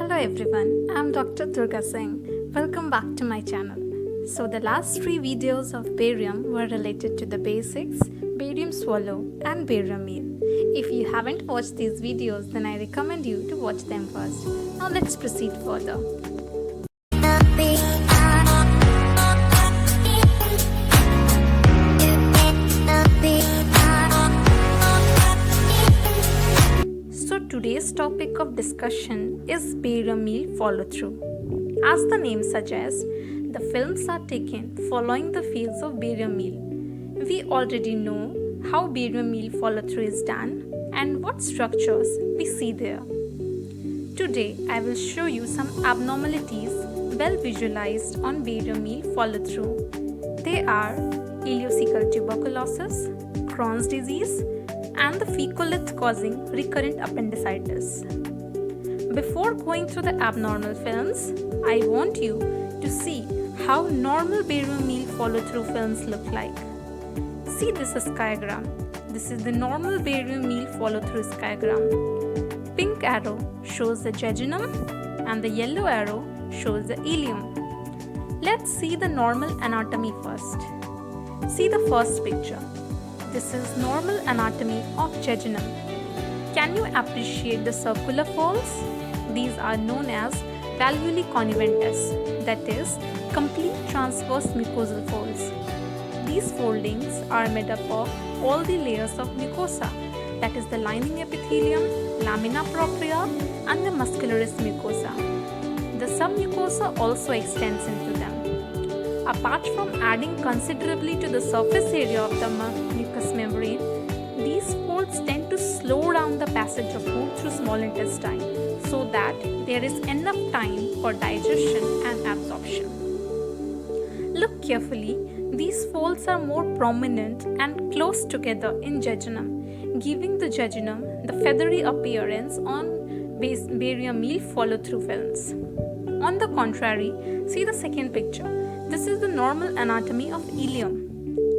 Hello everyone, I'm Dr. Durga Singh. Welcome back to my channel. So the last 3 videos of barium were related to the basics, barium swallow and barium meal. If you haven't watched these videos, then I recommend you to watch them first. Now let's proceed further. So today's topic of discussion is barium meal follow-through. As the name suggests, the films are taken following the fields of barium meal. We already know how barium meal follow-through is done and what structures we see there. Today, I will show you some abnormalities well visualized on barium meal follow-through. They are ileocecal tuberculosis, Crohn's disease, and the fecalith causing recurrent appendicitis. Before going through the abnormal films, I want you to see how normal barium meal follow-through films look like. See this skygram. This is the normal barium meal follow-through skygram. Pink arrow shows the jejunum and the yellow arrow shows the ileum. Let's see the normal anatomy first. See the first picture. This is normal anatomy of jejunum. Can you appreciate the circular folds? These are known as valvulae conniventes, that is, complete transverse mucosal folds. These foldings are made up of all the layers of mucosa, that is the lining epithelium, lamina propria, and the muscularis mucosa. The submucosa also extends into them. Apart from adding considerably to the surface area of the mucous membrane, these folds tend to slow down the passage of food through small intestine so that there is enough time for digestion and absorption. Look carefully, these folds are more prominent and close together in jejunum, giving the jejunum the feathery appearance on barium meal follow-through films. On the contrary, see the second picture. This is the normal anatomy of ileum.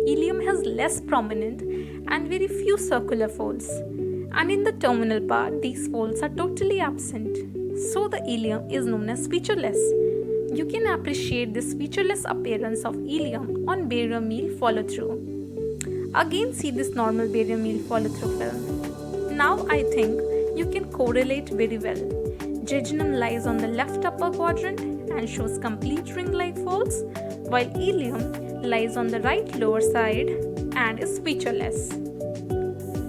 Ileum has less prominent and very few circular folds, and in the terminal part these folds are totally absent. So the ileum is known as featureless. You can appreciate this featureless appearance of ileum on barium meal follow-through. Again see this normal barium meal follow-through film. Now I think you can correlate very well. Jejunum lies on the left upper quadrant and shows complete ring-like folds, while ileum lies on the right lower side and is featureless.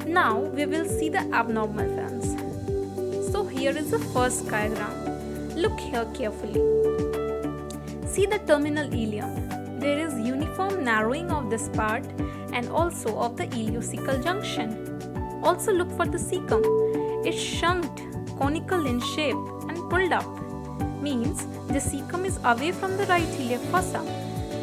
Now we will see the abnormal films. So here is the first diagram. Look here carefully. See the terminal ileum. There is uniform narrowing of this part and also of the ileocecal junction. Also look for the cecum. It's shunked, conical in shape and pulled up. Means the cecum is away from the right iliac fossa.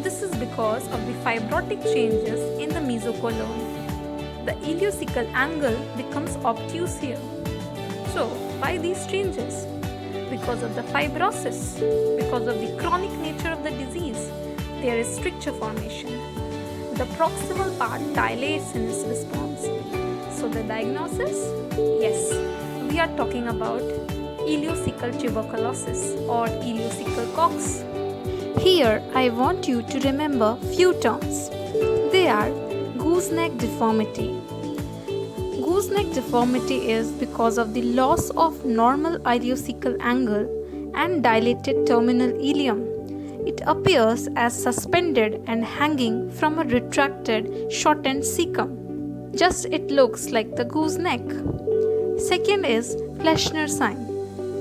This is because of the fibrotic changes in the mesocolon. The ileocecal angle becomes obtuse here. So, why these changes? Because of the fibrosis, because of the chronic nature of the disease, there is stricture formation. The proximal part dilates in its response. So, the diagnosis? Yes, we are talking about ileocecal tuberculosis or ileocecal cox. Here I want you to remember few terms. They are gooseneck deformity. Gooseneck deformity is because of the loss of normal ileocecal angle and dilated terminal ileum. It appears as suspended and hanging from a retracted, shortened cecum. Just it looks like the gooseneck. Second is Fleschner sign.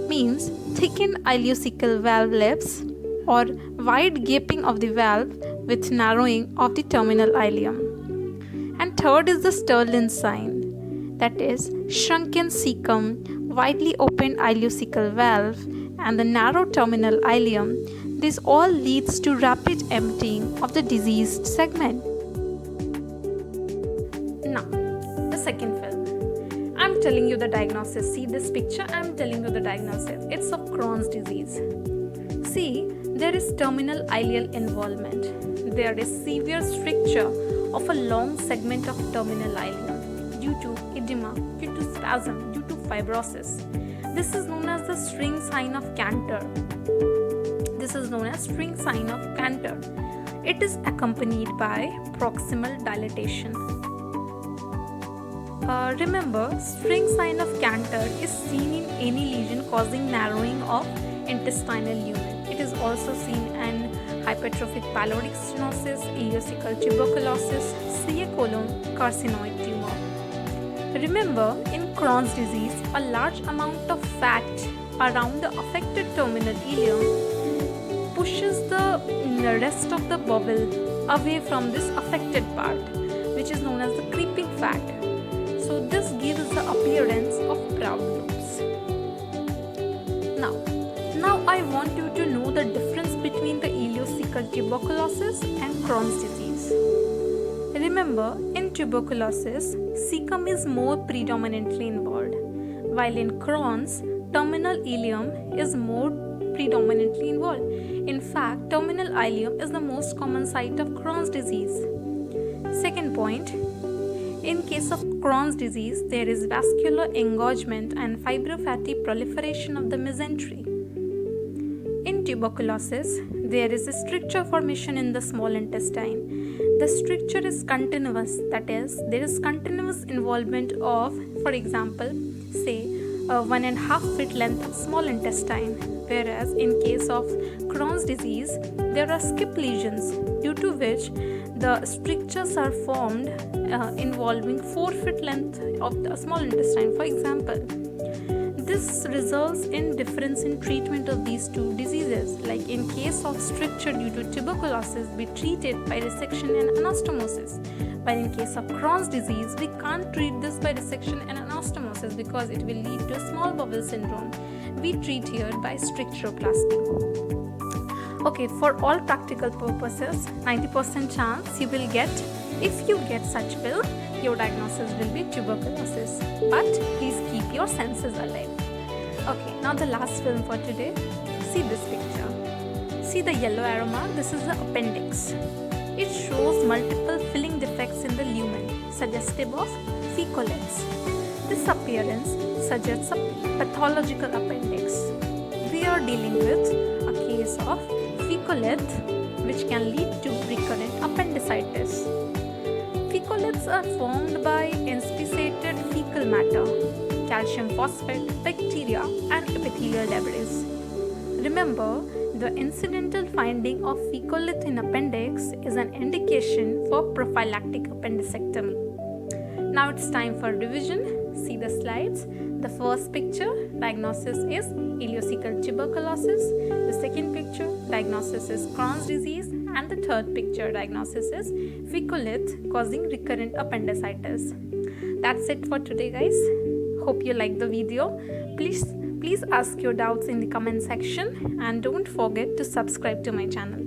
Means thickened ileocecal valve lips or wide gaping of the valve with narrowing of the terminal ileum. And third is the Sterlin sign, that is shrunken cecum, widely opened ileocecal valve and the narrow terminal ileum. This all leads to rapid emptying of the diseased segment. Now, the second film. I'm telling you the diagnosis. See this picture? I'm telling you the diagnosis. It's of Crohn's disease. See, there is terminal ileal involvement. There is severe stricture of a long segment of terminal ileum due to edema, due to spasm, due to fibrosis. This is known as the string sign of Cantor. This is known as string sign of Cantor. It is accompanied by proximal dilatation. Remember, string sign of Cantor is seen in any lesion causing narrowing of intestinal lumen. It is also seen in hypertrophic pyloric stenosis, ileocecal tuberculosis, CA colon carcinoid tumor. Remember, in Crohn's disease, a large amount of fat around the affected terminal ileum pushes the rest of the bowel away from this affected part, which is known as the creeping fat. So this gives the appearance of crowd loops. Now I want you to know the difference between the ileocecal tuberculosis and Crohn's disease. Remember, in tuberculosis, cecum is more predominantly involved, while in Crohn's, terminal ileum is more predominantly involved. In fact, terminal ileum is the most common site of Crohn's disease. Second point, in case of Crohn's disease, there is vascular engorgement and fibrofatty proliferation of the mesentery. In tuberculosis, there is a stricture formation in the small intestine. The stricture is continuous, that is, there is continuous involvement of, for example, say, 1.5 feet length of small intestine, whereas in case of Crohn's disease, there are skip lesions due to which the strictures are formed involving 4 feet length of the small intestine, for example. This results in difference in treatment of these two diseases. Like in case of stricture due to tuberculosis, we treat it by resection and anastomosis. But in case of Crohn's disease, we can't treat this by resection and anastomosis because it will lead to small bowel syndrome. We treat here by stricturoplasty. Okay, for all practical purposes, 90% chance you will get, if you get such pill, your diagnosis will be tuberculosis. But please keep your senses alive. Okay, now the last film for today. See this picture. See the yellow arrow mark? This is the appendix. It shows multiple filling defects in the lumen, suggestive of ficolates. This appearance suggests a pathological appendix. We are dealing with a case of ficolates which can lead to recurrent appendicitis. Ficolates are formed by inspissated fecal matter, calcium phosphate, bacteria, and epithelial debris. Remember, the incidental finding of fecolate in appendix is an indication for prophylactic appendicectomy. Now it's time for revision. See the slides. The first picture, diagnosis is ileocecal tuberculosis. The second picture, diagnosis is Crohn's disease. And the third picture, diagnosis is fecolate causing recurrent appendicitis. That's it for today, guys. Hope you liked the video. Please ask your doubts in the comment section and don't forget to subscribe to my channel.